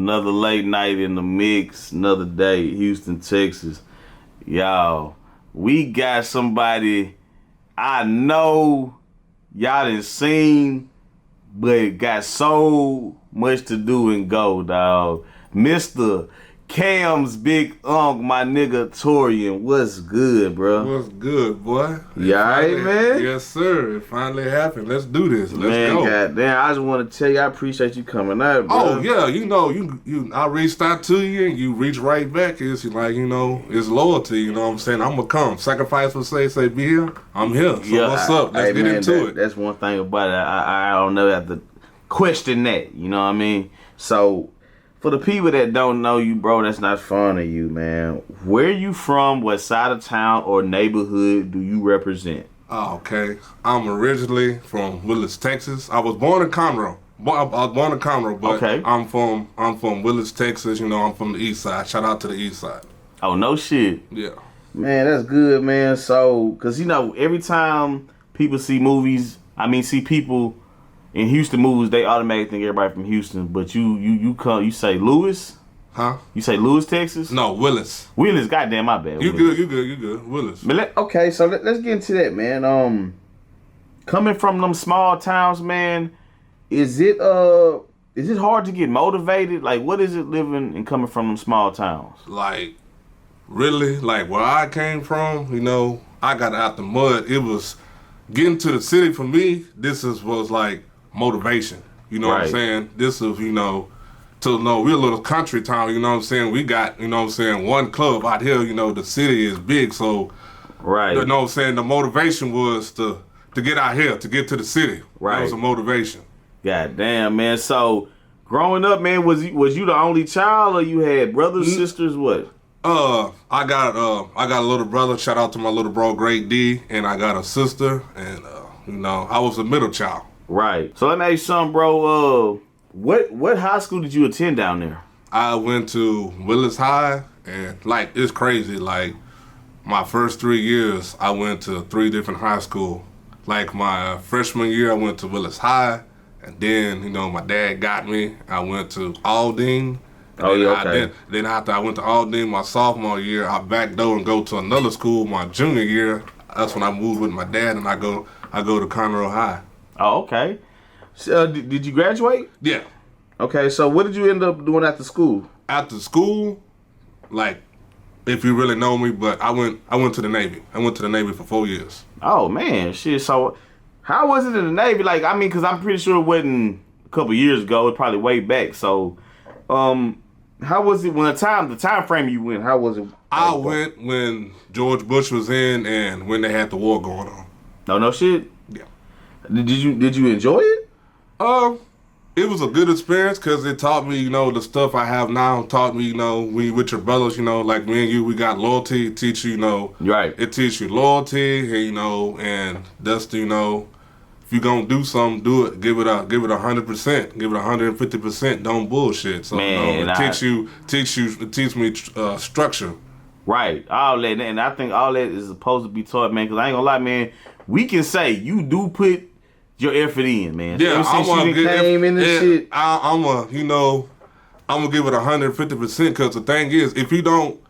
Another late night in the mix, another day, Houston, Texas. Y'all, we got somebody I know y'all done seen, but got so much to do and go, dog. Mr. Cam's big unk, my nigga Taurien. What's good, bro? What's good, boy? Yeah, alright, man? Yes, sir. It finally happened. Let's do this. Let's man, go. Goddamn, I just want to tell you, I appreciate you coming out, bro. Oh, yeah. I reached out to you and you reached right back. It's like, it's loyalty. You know what I'm saying? I'm going to come. Sacrifice for say, be here. I'm here. So yeah, what's up? Let's get into it. That's one thing about it. I don't know have to question that. You know what I mean? So, for the people that don't know you, bro, that's not fun of you, man. Where you from? What side of town or neighborhood do you represent? Oh, okay. I'm originally from Willis, Texas. I was born in Conroe. I was born in Conroe, but okay. I'm from Willis, Texas. I'm from the east side. Shout out to the east side. Oh, no shit. Yeah. Man, that's good, man. So, because, every time people see people in Houston movies, they automatically think everybody from Houston. But you say Lewis? Huh? You say Lewis, Texas? No, Willis. Willis, goddamn, my bad. You good. Willis. But okay, so let's get into that, man. Coming from them small towns, man, is it hard to get motivated? Like, what is it living and coming from them small towns? Like, really? Like, where I came from, I got out the mud. It was getting to the city for me. Was like motivation. You know what I'm saying? This is, we're a little country town, you know what I'm saying? We got, one club out here, the city is big, so, right. You know what I'm saying? The motivation was to get out here, to get to the city. Right. That was a motivation. God damn, man. So, growing up, man, was you the only child, or you had brothers, sisters, what? I got a little brother, shout out to my little bro, Great D, and I got a sister, and, I was a middle child. Right. So let me ask you something, bro. What high school did you attend down there? I went to Willis High, and it's crazy. Like my first 3 years, I went to 3 different high schools. Like my freshman year, I went to Willis High, and then my dad got me. I went to Aldine. Oh yeah, okay. Then after I went to Aldine my sophomore year, I backdoored and go to another school my junior year. That's when I moved with my dad, and I go to Conroe High. Oh, okay. So, did you graduate? Yeah. Okay, so what did you end up doing after school? After school, if you really know me, but I went to the Navy. I went to the Navy for 4 years. Oh, man. Shit, so how was it in the Navy? Because I'm pretty sure it wasn't a couple years ago. It probably way back. So, how was it when the time frame you went? How was it? I went when George Bush was in and when they had the war going on. No shit? Yeah. Did you enjoy it? It was a good experience because it taught me, the stuff I have now. Taught me, we with your brothers, like me and you, we got loyalty. It teach you, right. It teach you loyalty, and that's if you gonna do something, do it. Give it 100%. Give it 150%. Don't bullshit. So man, it teach me structure. Right. All that, and I think all that is supposed to be taught, man. Because I ain't gonna lie, man. We can say you do put your effort in, man. Yeah, I'm gonna give it 150% because the thing is, if you don't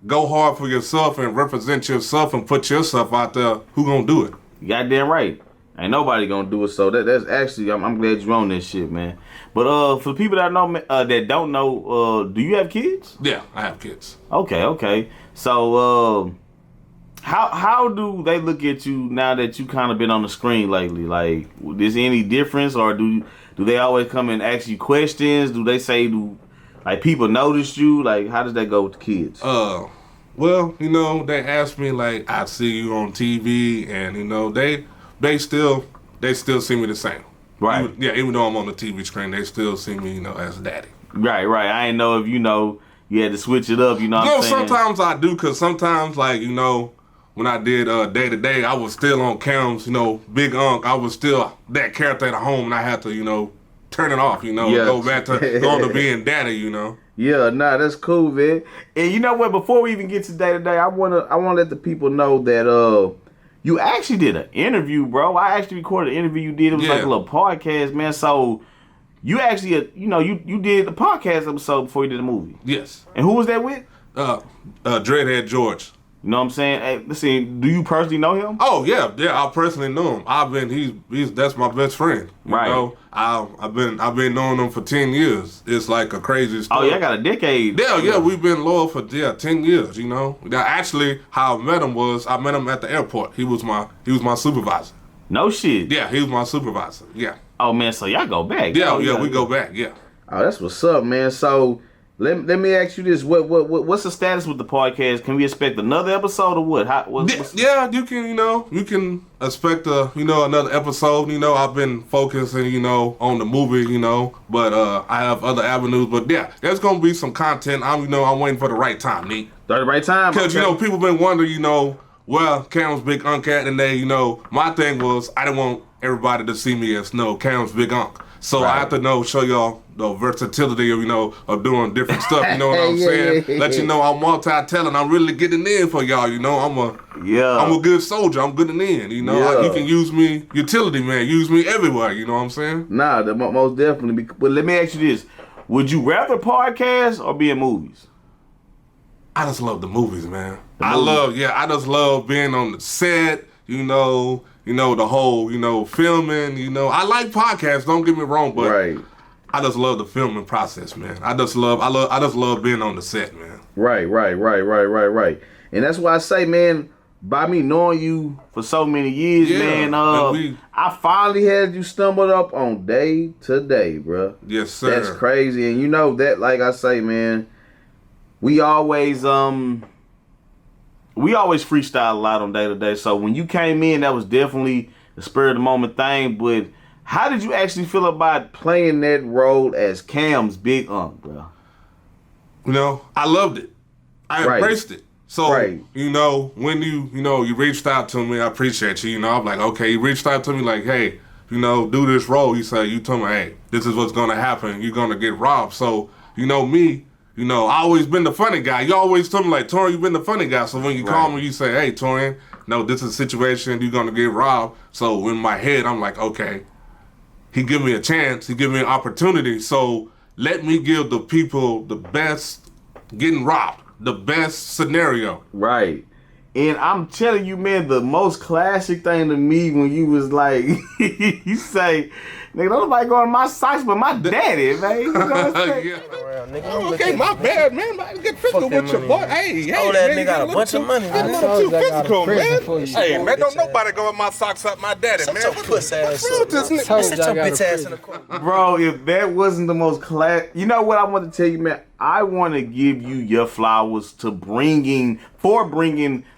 go hard for yourself and represent yourself and put yourself out there, who gonna do it? Goddamn right. Ain't nobody gonna do it. So that's actually, I'm glad you're on this shit, man. But for the people that know that don't know, do you have kids? Yeah, I have kids. Okay. So how do they look at you now that you kind of been on the screen lately? Like, is there any difference, or do they always come and ask you questions? Do they say people notice you? Like, how does that go with the kids? Well, they ask me I see you on TV, and they still see me the same. Right. Even though I'm on the TV screen, they still see me, as daddy. Right. I ain't know if you had to switch it up. What I'm saying? Sometimes I do, cause sometimes when I did Day to Day, I was still on cams, Big Unk. I was still that character at home, and I had to, turn it off, go back to going to being daddy, Yeah, that's cool, man. And you know what? Before we even get to Day to Day, I wanna let the people know that you actually did an interview, bro. I actually recorded an interview you did. It was like a little podcast, man. So you actually, you did a podcast episode before you did the movie. Yes. And who was that with? Dreadhead George. You know what I'm saying? Hey, listen, do you personally know him? Oh yeah, I personally know him. That's my best friend. You know? I've been knowing him for 10 years. It's like a crazy story. Oh, yeah, got a decade. Yeah, we've been loyal for 10 years. You know, actually, how I met him was I met him at the airport. He was my supervisor. No shit. Yeah, he was my supervisor. Yeah. Oh man, so y'all go back? Yeah, we go back. Yeah. Oh, that's what's up, man. So. Let me ask you this: what's the status with the podcast? Can we expect another episode or what? Yeah, you can expect another episode. You know, I've been focusing on the movie. But I have other avenues. But yeah, there's gonna be some content. I'm waiting for the right time, Neat. The right time, because people been wondering. Well, Cam's Big Unc at, and my thing was I didn't want everybody to see me as Cam's Big Unc. So I have to show y'all the versatility of of doing different stuff. You know what I'm saying? Let you know I'm multi-talent. I'm really getting in for y'all. I'm a good soldier. I'm getting in. You can use me, utility man. Use me everywhere. You know what I'm saying? Nah, most definitely. But let me ask you this: would you rather podcast or be in movies? I just love the movies, man. I just love being on the set. The whole, filming, I like podcasts, don't get me wrong, but I just love the filming process, man. I just love being on the set, man. Right. And that's why I say, man, by me knowing you for so many years, man, I finally had you stumbled up on Day to Day, bro. Yes, sir. That's crazy. And that, like I say, man, we always freestyle a lot on Day to Day. So when you came in, that was definitely the spur of the moment thing. But how did you actually feel about playing that role as Cam's Big Unc, bro? I loved it. I embraced it. So, when you reached out to me, I appreciate you. I'm like, okay, you reached out to me like, hey, do this role. You told me, hey, this is what's going to happen. You're going to get robbed. So, me, I always been the funny guy. You always told me like, Taurien, you've been the funny guy. So when you call me, you say, hey, Taurien, no, this is a situation. You're going to get robbed. So in my head, I'm like, okay, he give me a chance. He give me an opportunity. So let me give the people the best getting robbed, the best scenario. Right. And I'm telling you, man, the most classic thing to me when you was like, you say, nigga, don't nobody go in my socks but my daddy, man. You know what I'm saying? Okay, my bad, man. I get physical with your boy. Hey, oh, that nigga got a bunch of money. Get a little too physical, man. Hey, man, don't nobody go in my socks up my daddy, man. Shut your puss ass up. Shut your bitch ass in the corner. Bro, if that wasn't the most you know what I want to tell you, man? I want to give you your flowers for bringing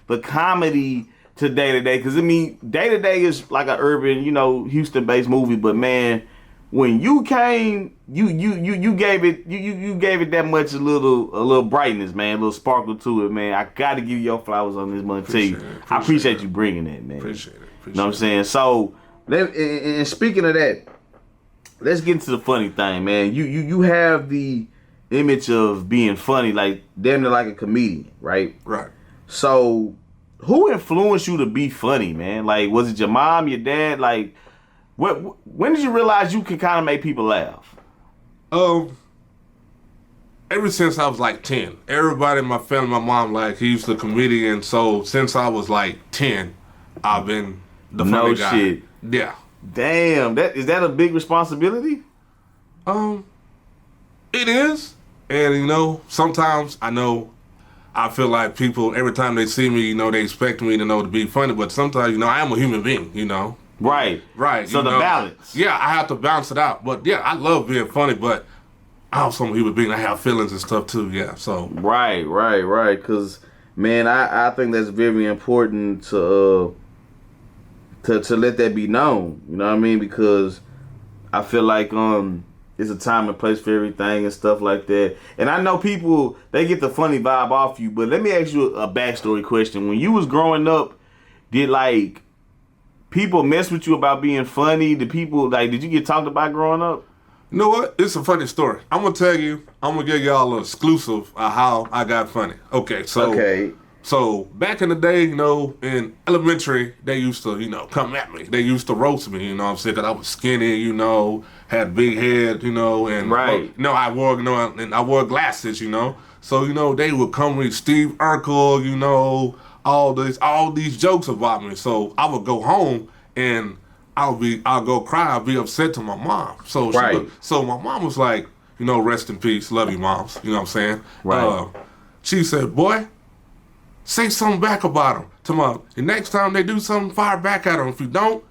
the comedy to Day to Day, because Day to Day is like an urban, Houston-based movie. But man, when you came, you gave it that much a little brightness, man, a little sparkle to it, man. I got to give you your flowers on this one too. I appreciate you bringing that, man. Appreciate it. You know what I'm saying? So, and speaking of that, let's get into the funny thing, man. You have the image of being funny, like damn near like a comedian, right? Right. So, who influenced you to be funny, man? Like, was it your mom, your dad? Like, when did you realize you could kind of make people laugh? Ever since I was like 10. Everybody in my family, my mom, like, he's a comedian. So, since I was like 10, I've been the funny guy. No shit. Yeah. Damn, is that a big responsibility? It is. And, sometimes I feel like people, every time they see me, they expect me to be funny. But sometimes, I am a human being, Right. So the balance. Yeah, I have to balance it out. But, yeah, I love being funny, but I'm also a human being. I have feelings and stuff, too, yeah, so. Right. Because, man, I think that's very important to let that be known. You know what I mean? Because I feel like it's a time and place for everything and stuff like that. And I know people, they get the funny vibe off you, but let me ask you a backstory question. When you was growing up, did people mess with you about being funny? Did you get talked about growing up? You know what? It's a funny story. I'm going to give y'all an exclusive of how I got funny. Okay, so So back in the day, you know, in elementary, they used to, you know, come at me. They used to roast me, you know what I'm saying? 'Cause I was skinny, you know, had big head, you know, and Right. you know, I wore, you know, and I wore glasses, you know. So, you know, they would come with Steve Urkel, you know, all these jokes about me. So I would go home and I'll go cry, I'll be upset to my mom. So so my mom was like, you know, rest in peace, love you, moms, you know what I'm saying? Right. She said, boy, say something back about them. Tomorrow, the next time they do something, fire back at them. If you don't,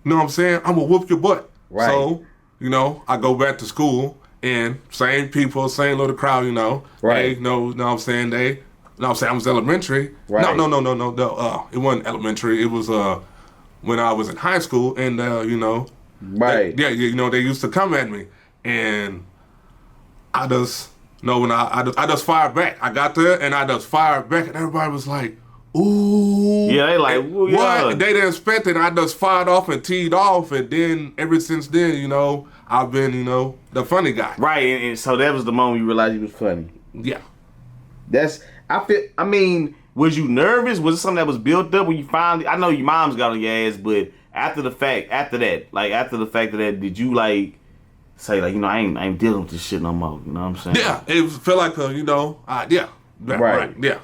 you know what I'm saying? I'm going to whoop your butt. Right. So, you know, I go back to school and same people, same little crowd, you know. Right. They know what I'm saying? I was elementary. Right. No. It wasn't elementary. It was when I was in high school and, you know. Right. You know, they used to come at me. And I just... No, when I just fired back. I got there and I just fired back, and everybody was like, "Ooh!" Yeah, they like, "Ooh, yeah." What? They didn't expect it. I just fired off and teed off, and then ever since then, you know, I've been, you know, the funny guy. Right, and so that was the moment you realized you was funny. Yeah. I mean, was you nervous? Was it something that was built up when you finally? I know your mom's got on your ass, but after the fact of that, did you like? Say like, you know, I ain't dealing with this shit no more. You know what I'm saying? Yeah, it felt like you know, right. Yeah,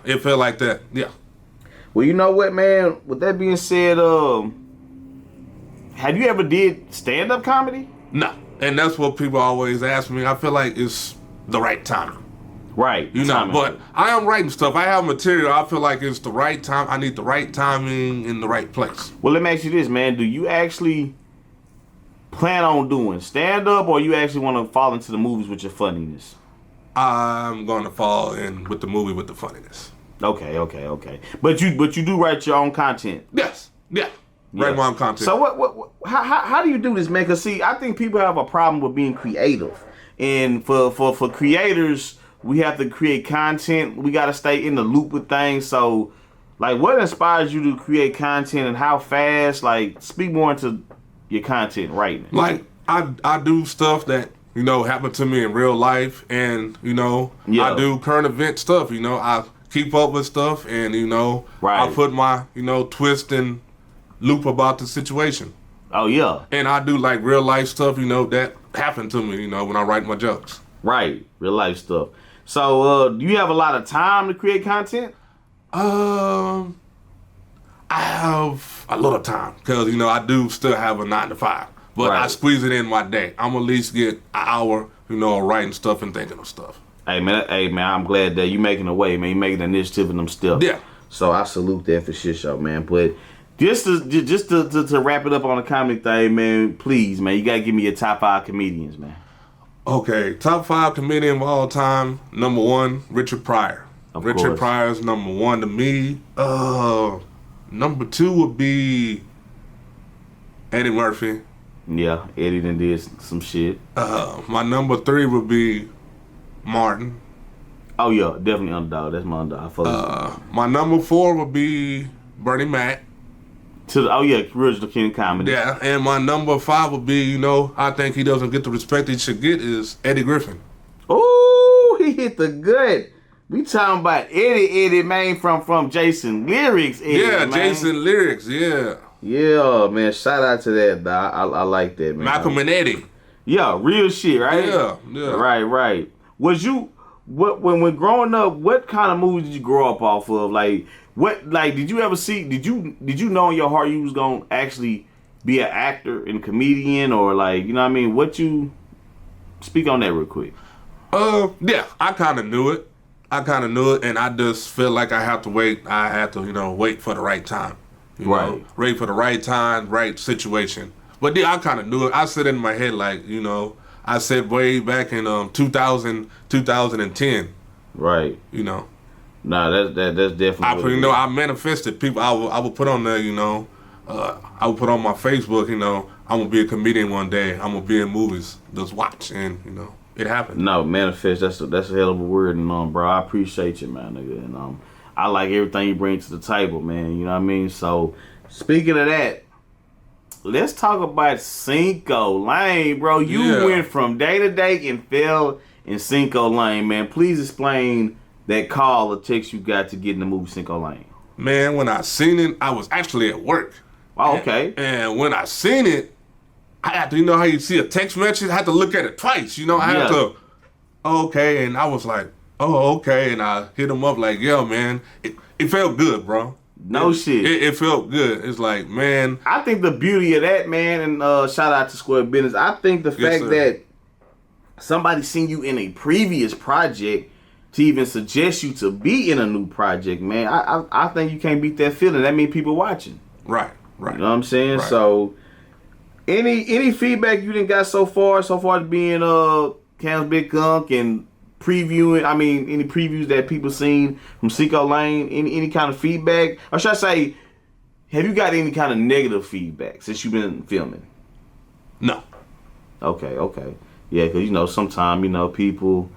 it felt like that. Yeah. Well, you know what, man. With that being said, have you ever did stand up comedy? No, and that's what people always ask me. I feel like it's the right time. Right. You know, but I am writing stuff. I have material. I feel like it's the right time. I need the right timing in the right place. Well, let me ask you this, man. Do you actually plan on doing stand-up, or you actually want to fall into the movies with your funniness? I'm going to fall in with the movie with the funniness. Okay. But you do write your own content. Yes. Yeah. Write my own content. So what how do you do this, man? Because see, I think people have a problem with being creative. And for creators, we have to create content. We got to stay in the loop with things. So, like, what inspires you to create content, and how fast? Like, speak more into your content writing. Like, I do stuff that, you know, happened to me in real life, and, you know, I do current event stuff, you know. I keep up with stuff, and, you know, I put my, you know, twist and loop about the situation. Oh, yeah. And I do, like, real life stuff, you know, that happened to me, you know, when I write my jokes. Right. Real life stuff. So, do you have a lot of time to create content? I have a lot of time because, you know, I do still have a 9 to 5, but I squeeze it in my day. I'm at least get an hour, you know, writing stuff and thinking of stuff. Hey man, I'm glad that you making a way, man. You making an initiative in them stuff. Yeah. So I salute that for shit show, man. But just to wrap it up on the comedy thing, man. Please, man, you gotta give me your top 5 comedians, man. Okay, top 5 comedian of all time. Number 1, Richard Pryor. Richard Pryor's number 1 to me. Number 2 would be Eddie Murphy. Yeah, Eddie done did some shit. My number 3 would be Martin. Oh yeah, definitely Underdog. That's my Underdog. My number 4 would be Bernie Mac. Original King of Comedy. Yeah, and my number 5 would be, you know, I think he doesn't get the respect he should get, is Eddie Griffin. Ooh, he hit the gut. We talking about Eddie, man, from Jason Lyrics. Eddie, yeah, man. Jason Lyrics, yeah. Yeah, man, shout out to that, dog. I like that, man. Malcolm and Eddie. Yeah, real shit, right? Yeah. Right. When growing up, what kind of movies did you grow up off of? Like, did you ever see, did you know in your heart you was going to actually be an actor and comedian, or like, you know what I mean? Speak on that real quick. Yeah, I kind of knew it. And I just feel like I have to wait. I have to, you know, wait for the right time. You know, wait for the right time, right situation. But yeah, I kind of knew it. I said in my head, like, you know, I said way back in 2010. Right. You know. Nah, that's definitely. I manifested people. I would put on there, you know, I would put on my Facebook, you know, I'm gonna be a comedian one day. I'm gonna be in movies. Just watch, and you know. It happened. No, manifest. That's a hell of a word, and bro, I appreciate you, man, nigga, and I like everything you bring to the table, man. You know what I mean? So, speaking of that, let's talk about Cinco Lane, bro. You went from day to day and fell in Cinco Lane, man. Please explain that call or text you got to get in the movie Cinco Lane? Man, when I seen it, I was actually at work. Oh, okay. And when I seen it, I had to, you know how you see a text message? I had to look at it twice, you know? I had to, okay, and I was like, oh, okay, and I hit him up like, yo, man, it felt good, bro. Shit. It felt good. It's like, man. I think the beauty of that, man, and shout out to Square Business, I think the fact that somebody seen you in a previous project to even suggest you to be in a new project, man, I think you can't beat that feeling. That means people watching. Right. You know what I'm saying? Right. So, any feedback you done got so far as being Cam's Big Gunk and previewing, I mean, any previews that people seen from Cinco Lane, any kind of feedback? Or should I say, have you got any kind of negative feedback since you've been filming? No. Okay. Yeah, because, you know, sometimes, you know, people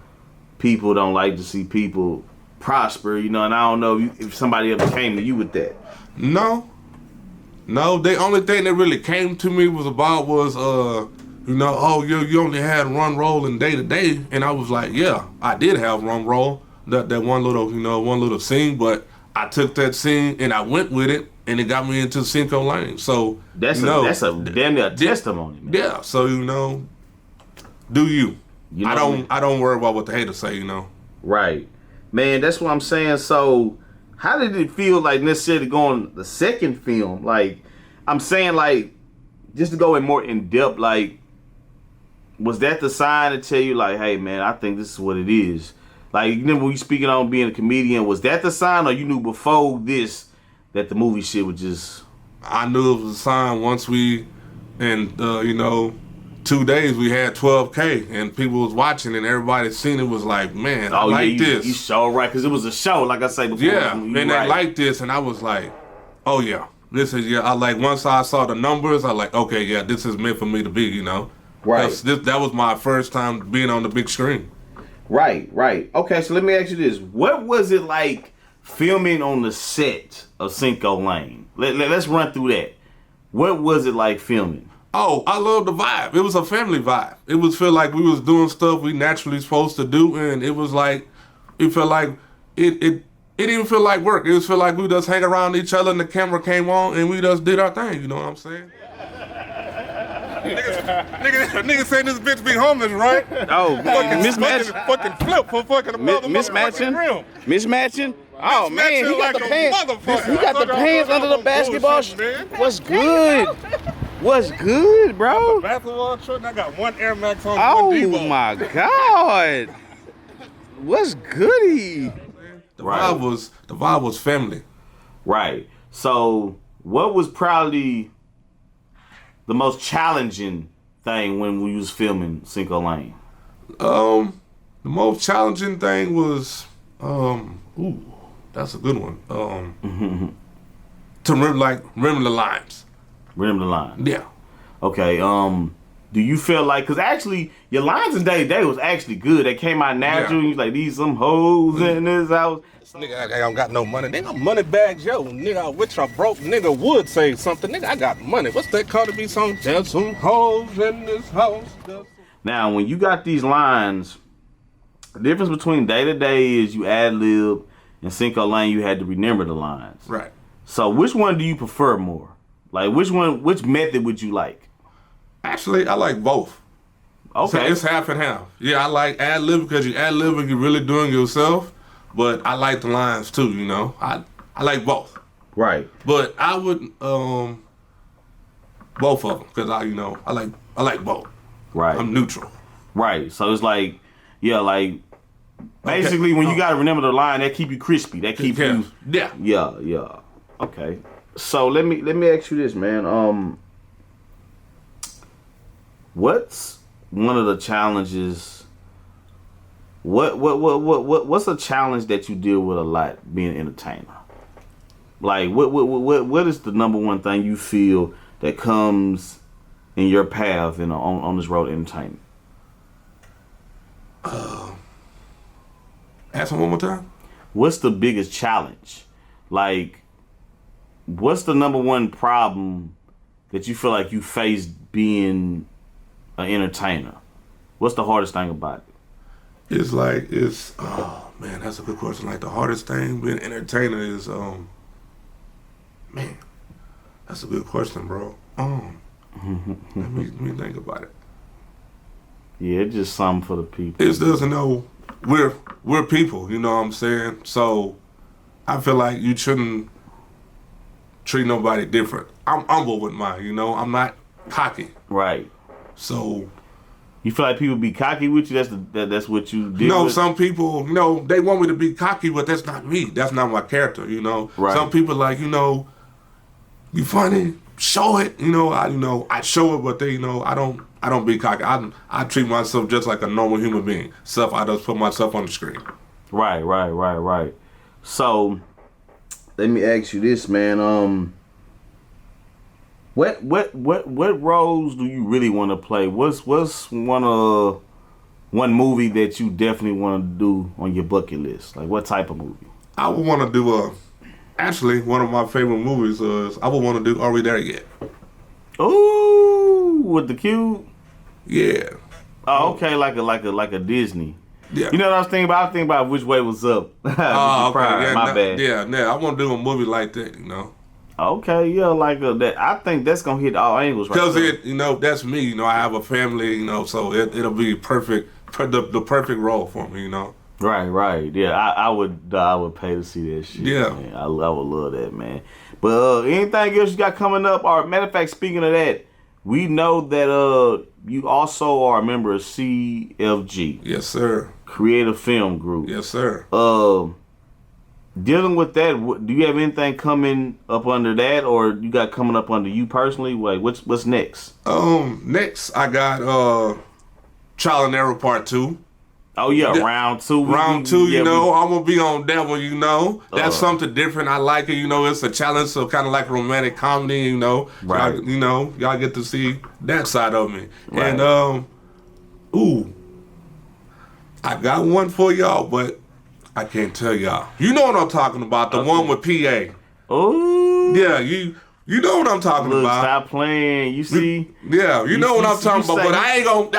don't like to see people prosper, you know, and I don't know if somebody ever came to you with that. No, the only thing that really came to me was, you know, oh, you only had one role in Day to Day, and I was like, yeah, I did have one role, that one little scene, but I took that scene and I went with it, and it got me into Cinco Lane. So that's a damn near testimony, man. Yeah, so you know, do you? I don't worry about what the haters say, you know. Right, man. That's what I'm saying. So, how did it feel like necessarily going the second film? Like, I'm saying, like, just to go in more in depth, like, was that the sign to tell you, like, hey, man, I think this is what it is? Like, you know, when you speaking on being a comedian, was that the sign, or you knew before this that the movie shit was just? I knew it was a sign once you know, 2 days we had 12K and people was watching and everybody seen it was like, man, I like this. You so right, because it was a show, like I say before. Yeah, and they liked this, and I was like, oh yeah, this is, I like, once I saw the numbers, I like, okay, yeah, this is meant for me to be, you know. Right. That was my first time being on the big screen. Right. Okay, so let me ask you this. What was it like filming on the set of Cinco Lane? Let's run through that. What was it like filming? Oh, I love the vibe. It was a family vibe. It was feel like we was doing stuff we naturally supposed to do, and it was like, it felt like, it didn't feel like work. It was feel like we just hang around each other and the camera came on and we just did our thing, you know what I'm saying? Niggas saying this bitch be homeless, right? Oh, mismatch. Fucking flip for fucking mismatching. Mismatching. Oh man, he got the pants. He got the pants under the basketball. What's good? What's good, bro? Basketball shirt and I got one Air Max on. Oh my God. What's goody? The vibe was family. Right. So, what was probably the most challenging thing when we was filming Cinco Lane? The most challenging thing was, that's a good one. To remember the lines. Remember the lines. Yeah. Okay. Do you feel like, because actually your lines in Day to Day was actually good. They came out natural. Yeah. You like, these some hoes in this house. Nigga, I don't got no money. They got money bags, yo. Nigga, which I broke, nigga would say something. Nigga, I got money. What's that called to be song? There's some hoes in this house. Now, when you got these lines, the difference between Day to Day is you ad-lib, and Cinco Lane you had to remember the lines. Right. So which one do you prefer more? Like, which method would you like? Actually, I like both. Okay. So it's half and half. Yeah, I like ad-lib because you ad-lib and you're really doing yourself. But I like the lines too, you know. I like both. Right. But I would both of them because I like both. Right. I'm neutral. Right. So it's like, yeah, like basically when you gotta remember the line, that keep you crispy. That keep you. Yeah. Yeah. Okay. So let me ask you this, man. What's one of the challenges? What's a challenge that you deal with a lot being an entertainer? Like what is the number one thing you feel that comes in your path on this road to entertainment? Ask me one more time. What's the biggest challenge? Like, what's the number one problem that you feel like you faced being an entertainer? What's the hardest thing about it? It's like oh man, that's a good question. Like the hardest thing being an entertainer is man, that's a good question, bro. Let me think about it. Yeah, it's just something for the people. It doesn't know we're people, you know what I'm saying? So I feel like you shouldn't treat nobody different. I'm humble with mine, you know. I'm not cocky. Right. So you feel like people be cocky with you? That's what you do. No, some people, you know, they want me to be cocky, but that's not me. That's not my character, you know. Right. Some people like, you know, you funny, show it, you know. I show it, but they, you know, I don't be cocky. I treat myself just like a normal human being. I just put myself on the screen. Right. So, let me ask you this, man. What roles do you really want to play? What's one movie that you definitely want to do on your bucket list? Like, what type of movie? I would want to do actually, one of my favorite movies is I would want to do Are We There Yet? Ooh, with the cube. Yeah. Oh, okay, like a Disney. Yeah. You know what I was thinking about? I was thinking about Which Way Was Up. Okay. Yeah, my bad. Yeah. I want to do a movie like that, you know. Okay, yeah, like that. I think that's gonna hit all angles, right? Because you know, that's me. You know, I have a family. You know, so it'll be perfect, the perfect role for me. You know. Right. Yeah, I would pay to see that shit. Yeah, man. I would love that, man. But anything else you got coming up? Or matter of fact, speaking of that, we know that you also are a member of CFG. Yes, sir. Creative Film Group. Yes, sir. Dealing with that, do you have anything coming up under that, or you got coming up under you personally? Like, what's next? Next I got Trial and Error Part 2. Oh yeah, round two. Round two, you know, I'm gonna be on that one, you know. That's something different. I like it, you know. It's a challenge, so kind of like a romantic comedy, you know. Right. Y'all get to see that side of me. Right. And I got one for y'all, but I can't tell y'all. You know what I'm talking about? The one with PA. Oh. Yeah, you know what I'm talking about. Stop playing. You see? Yeah, you know what I'm talking about. But I ain't gonna.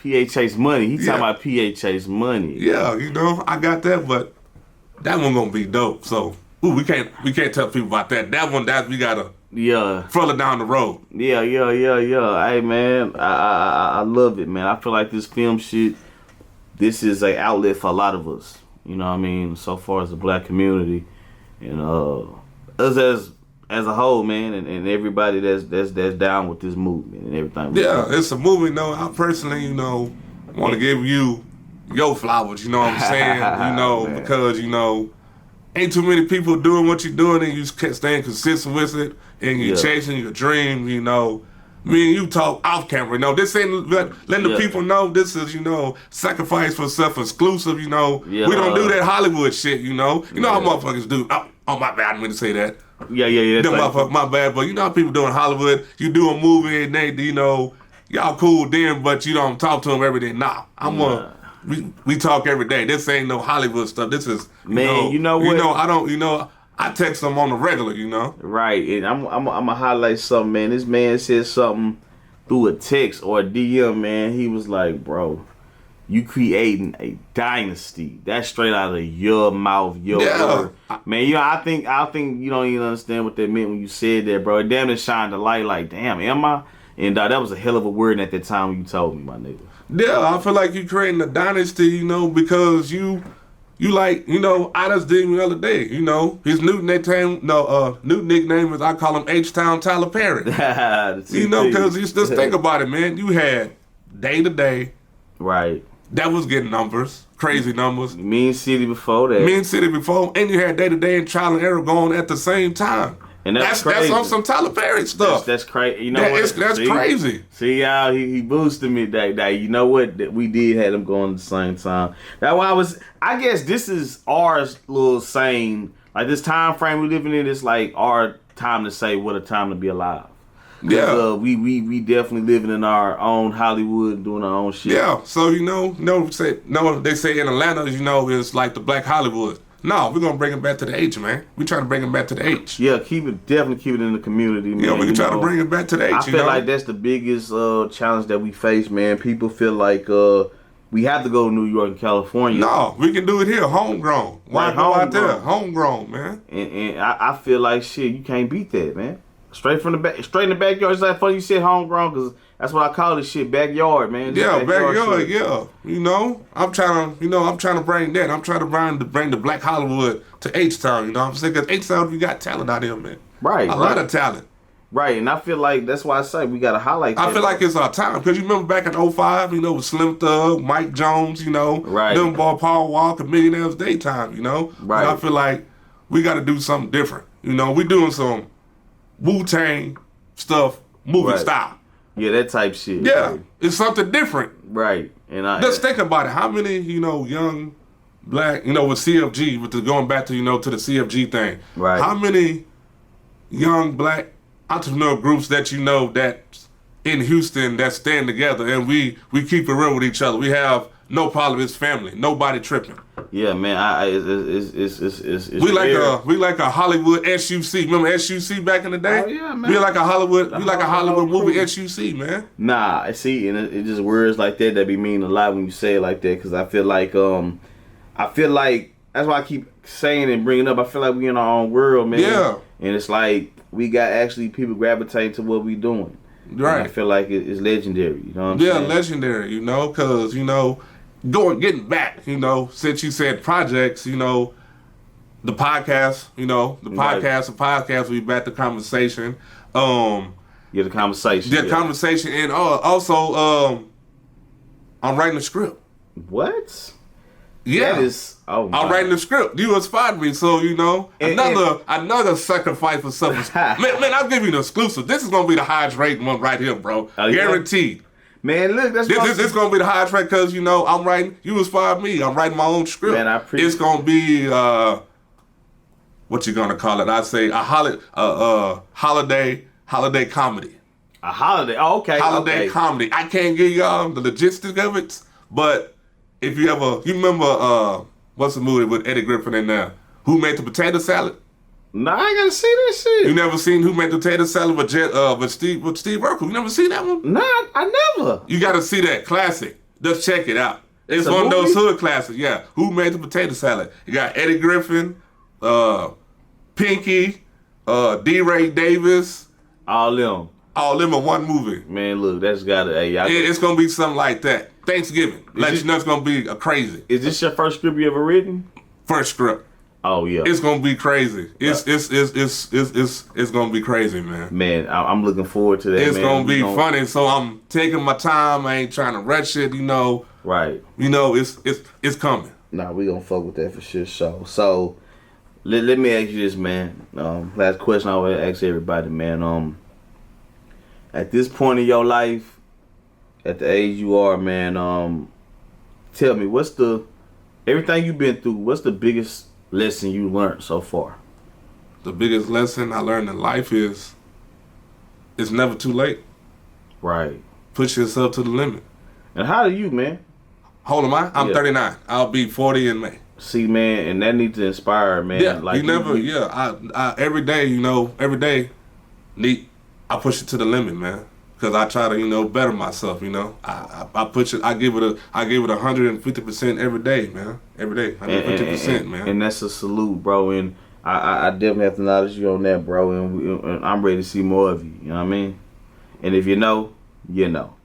PA chase money. He talking about PA chase money. Yeah, you know, I got that, but that one gonna be dope. So, we can't tell people about that. That we gotta further down the road. Yeah. Hey man, I love it, man. I feel like this film shit. This is an outlet for a lot of us. You know what I mean? So far as the black community, and us as a whole, man, and everybody that's down with this movement and everything. Yeah, it's a movement. No, I personally, you know, want to give you your flowers. You know what I'm saying? You know, because you know, ain't too many people doing what you're doing, and you staying consistent with it, and you're chasing your dream. You know, me and you talk off camera. You know, this ain't letting the people know this is, you know, sacrifice for self exclusive. You know, we don't do that Hollywood shit. You know how motherfuckers do. Oh my bad, I didn't mean to say that. Yeah. Them motherfuckers, my bad. But you know how people doing Hollywood. You do a movie and they, you know, y'all cool then, but you don't talk to them every day. Nah, we talk every day. This ain't no Hollywood stuff. This is you know what? You know, I don't. You know, I text them on the regular. You know. Right, and I'm gonna highlight something, man. This man said something through a text or a DM, man. He was like, "Bro, you creating a dynasty." That's straight out of your mouth, your word. Man, you know, I think you don't even understand what that meant when you said that, bro. It damn it shined the light like, damn, am I? And that was a hell of a word at that time when you told me, my nigga. Yeah, I feel like you creating a dynasty, you know, because you like, you know, I just did the other day, you know, his new nickname is, I call him H-Town Tyler Perry. You know, because you just think about it, man. You had Day to Day. Right. That was getting numbers, crazy numbers. Mean City before that. Mean City before, and you had Day to Day and Trial and Error going at the same time. And that's crazy. That's on some Tyler Perry stuff. That's crazy. You know what? That's crazy. See how he boosted me that. You know what? That we did have them going at the same time. That's why I guess this is our little saying. Like this time frame we living in is like our time to say what a time to be alive. Yeah. We definitely living in our own Hollywood and doing our own shit. Yeah. So they say in Atlanta, you know, it's like the Black Hollywood. No, we're gonna bring it back to the H, man. We trying to bring it back to the H. Yeah, definitely keep it in the community, man. Yeah, we can try to bring it back to the H. I feel like that's the biggest challenge that we face, man. People feel like we have to go to New York and California. No, we can do it here, homegrown. Why go out there? Homegrown, man. And I feel like shit, you can't beat that, man. Straight from the back, straight in the backyard. It's like funny you said homegrown, because that's what I call this shit, backyard, man. Just backyard, shit. yeah. You know, I'm trying to bring that. I'm trying to bring the Black Hollywood to H-Town. You know what I'm saying? Because H-Town, we got talent out here, man. Right. A lot of talent. Right, and I feel like that's why I say we gotta highlight that. I feel like it's our time, because you remember back in 05, you know, with Slim Thug, Mike Jones, you know, right. them boy Paul Walker, Millionaires Daytime, you know. Right. And I feel like we got to do something different. You know, we doing some Wu-Tang stuff, movie style. Yeah, that type shit. Yeah, right. It's something different. Right, and just think about it. How many, you know, young black, you know, with CFG, with the going back to, you know, to the CFG thing. Right. How many young black entrepreneur groups that you know that's in Houston that stand together and we keep it real with each other? We have no problem. It's family. Nobody tripping. Yeah, man. We like a Hollywood SUC. Remember SUC back in the day? Oh yeah, man. We like a Hollywood movie SUC, man. Nah, see, and it just words like that be mean a lot when you say it like that. Because I feel like that's why I keep saying and bringing up. I feel like we in our own world, man. Yeah. And it's like we got actually people gravitating to what we doing. Right. And I feel like it's legendary. You know what I'm saying? Yeah, legendary. You know, because you know. Getting back, you know, since you said projects, you know, the podcast, we back to conversation. Yeah, the conversation. The conversation, and also, I'm writing a script. What? Yeah. That is, I'm writing a script. You inspired me, so, you know, another sacrifice for something. man, I'll give you an exclusive. This is going to be the highest rated one right here, bro. Guaranteed. Man, look, this gonna be the highest track, because you know I'm writing. You inspired me. I'm writing my own script. Man, I appreciate. It's gonna be what you gonna call it? I say a holiday comedy. A holiday. Oh, okay. Holiday comedy. I can't give y'all the logistics of it, but if you remember what's the movie with Eddie Griffin in there? Who Made the Potato Salad? Nah, I gotta see that shit. You never seen Who Made the Potato Salad with Steve Urkel? You never seen that one? Nah, I never. You gotta see that classic. Just check it out. It's one of those hood classics. Yeah. Who Made the Potato Salad? You got Eddie Griffin, Pinky, D. Davis. All them in one movie. Man, look, that's gotta. Hey, it's gonna be something like that. Thanksgiving. You know it's gonna be crazy. Is this your first script you ever written? First script. Oh yeah, it's gonna be crazy. It's gonna be crazy, man. Man, I'm looking forward to that. It's gonna be funny. So I'm taking my time. I ain't trying to rush it. You know. Right. You know, it's coming. Nah, we gonna fuck with that for sure. So let me ask you this, man. Last question I always ask everybody, man. At this point in your life, at the age you are, man, tell me everything you've been through. What's the biggest lesson you learned so far? The biggest lesson I learned in life is it's never too late. Right. Push yourself to the limit. And how do you, man? How old am I? I'm 39. I'll be 40 in May. See, man, and that needs to inspire, man. Yeah, like I every day, you know, I push it to the limit, man. Because I try to, you know, better myself, you know. I push it. I give it 150% every day, man. Every day, 150%, man. And that's a salute, bro. And I definitely have to acknowledge you on that, bro. And I'm ready to see more of you. You know what I mean? And if you know, you know.